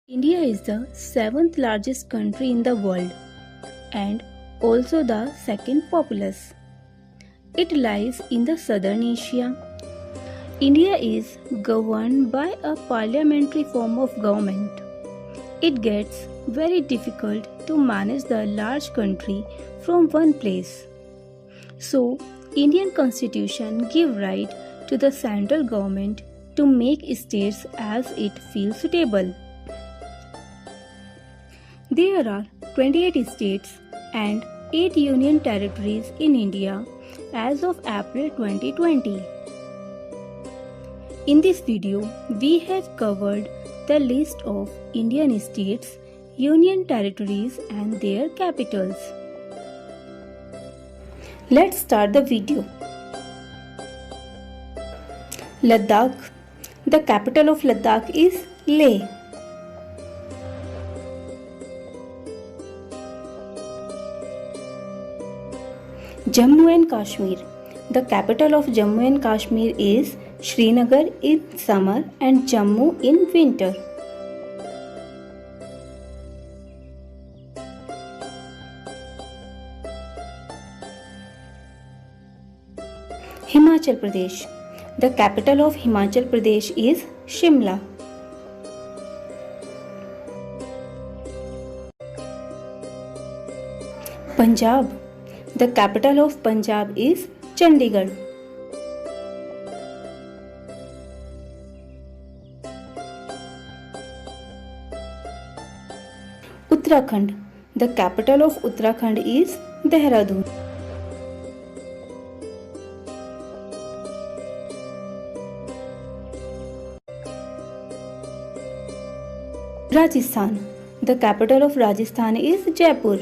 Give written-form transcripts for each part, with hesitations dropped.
India is the seventh largest country in the world and also the second populous. It lies in the southern Asia. India is governed by a parliamentary form of government. It gets very difficult to manage the large country from one place. So, Indian constitution give right to the central government to make states as it feels suitable. There are 28 states and 8 union territories in India as of April 2020. In this video, we have covered the list of Indian states, union territories and their capitals. Let's start the video. Ladakh. The capital of Ladakh is Leh. Jammu and Kashmir. The capital of Jammu and Kashmir is Srinagar in summer and Jammu in winter. Himachal Pradesh. The capital of Himachal Pradesh is Shimla. Punjab. The capital of Punjab is Chandigarh. Uttarakhand. The capital of Uttarakhand is Dehradun. Rajasthan. The capital of Rajasthan is Jaipur.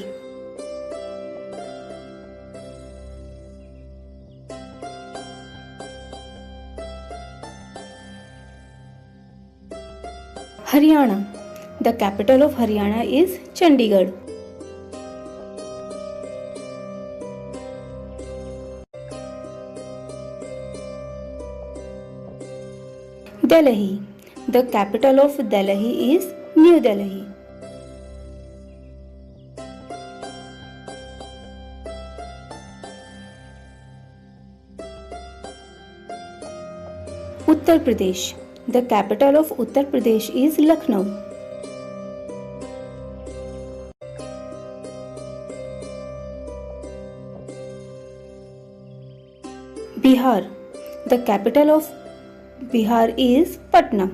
Haryana. The capital of Haryana is Chandigarh. Delhi. The capital of Delhi is New Delhi. Uttar Pradesh. The capital of Uttar Pradesh is Lucknow. Bihar. The capital of Bihar is Patna.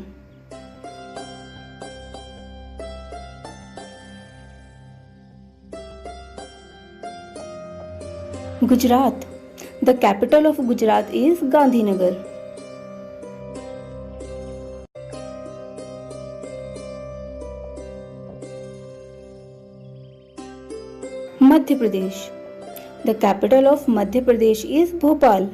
Gujarat. The capital of Gujarat is Gandhinagar. Madhya Pradesh. The capital of Madhya Pradesh is Bhopal.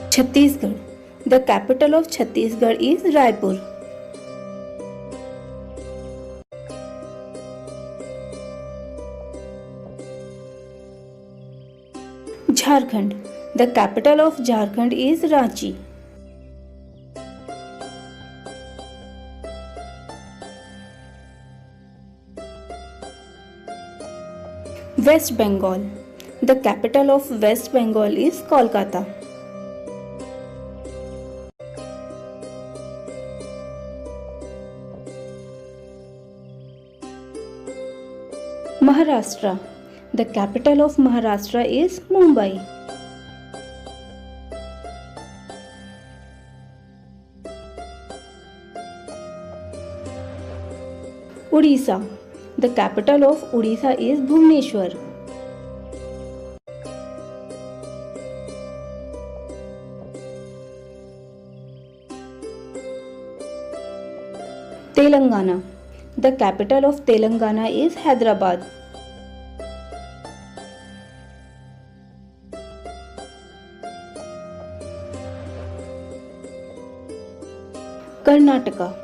Chhattisgarh. The capital of Chhattisgarh is Raipur. Jharkhand. The capital of Jharkhand is Ranchi. West Bengal. The capital of West Bengal is Kolkata. Maharashtra. The capital of Maharashtra is Mumbai. Odisha. The capital of Odisha is Bhubaneswar. Telangana. The capital of Telangana is Hyderabad. Karnataka.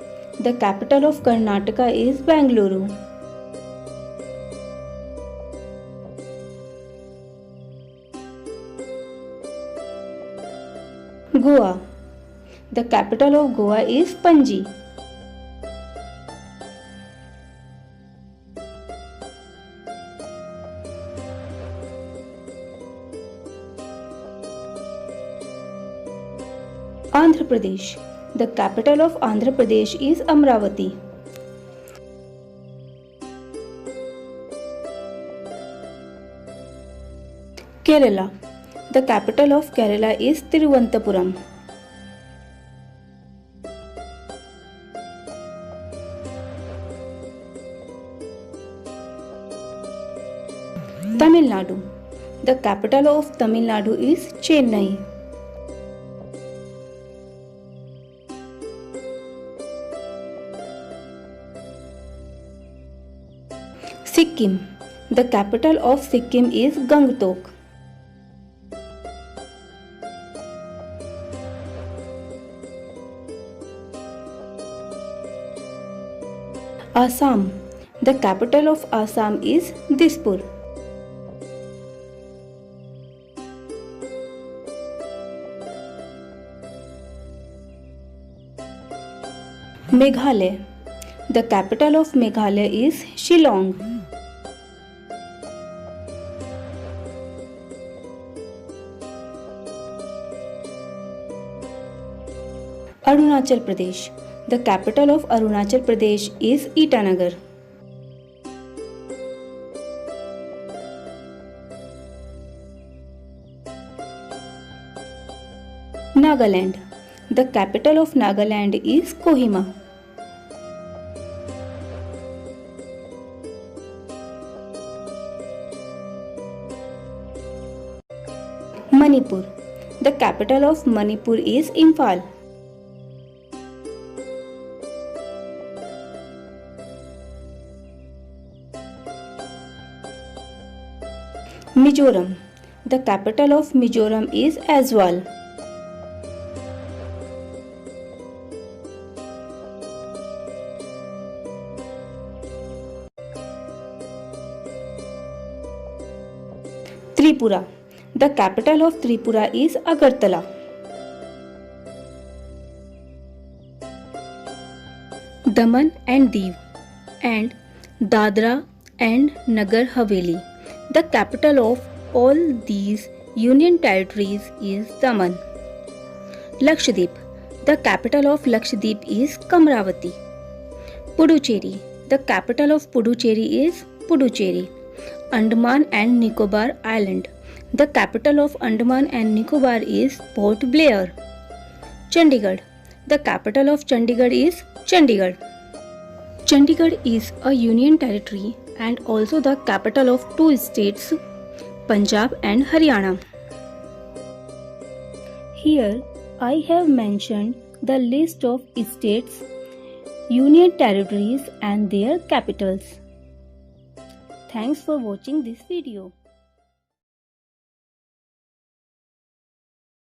The capital of Karnataka is Bangalore. Goa. The capital of Goa is Panji. Andhra Pradesh. The capital of Andhra Pradesh is Amravati. Kerala. The capital of Kerala is Thiruvananthapuram. Tamil Nadu. The capital of Tamil Nadu is Chennai. Sikkim. The capital of Sikkim is Gangtok. Assam. The capital of Assam is Dispur. Meghalaya. The capital of Meghalaya is Shillong. Arunachal Pradesh. The capital of Arunachal Pradesh is Itanagar. Nagaland. The capital of Nagaland is Kohima. Manipur. The capital of Manipur is Imphal. Mizoram. The capital of Mizoram is Aizawl. Tripura. The capital of Tripura is Agartala. Daman and Diu and Dadra and Nagar Haveli. The capital of all these union territories is Daman. Lakshadweep. The capital of Lakshadweep is Kamravati. Puducherry. The capital of Puducherry is Puducherry. Andaman and Nicobar Island. The capital of Andaman and Nicobar is Port Blair. Chandigarh. The capital of Chandigarh is Chandigarh. Chandigarh is a union territory and also the capital of two states, Punjab and Haryana. Here I have mentioned the list of states, union territories and their capitals. Thanks for watching this video.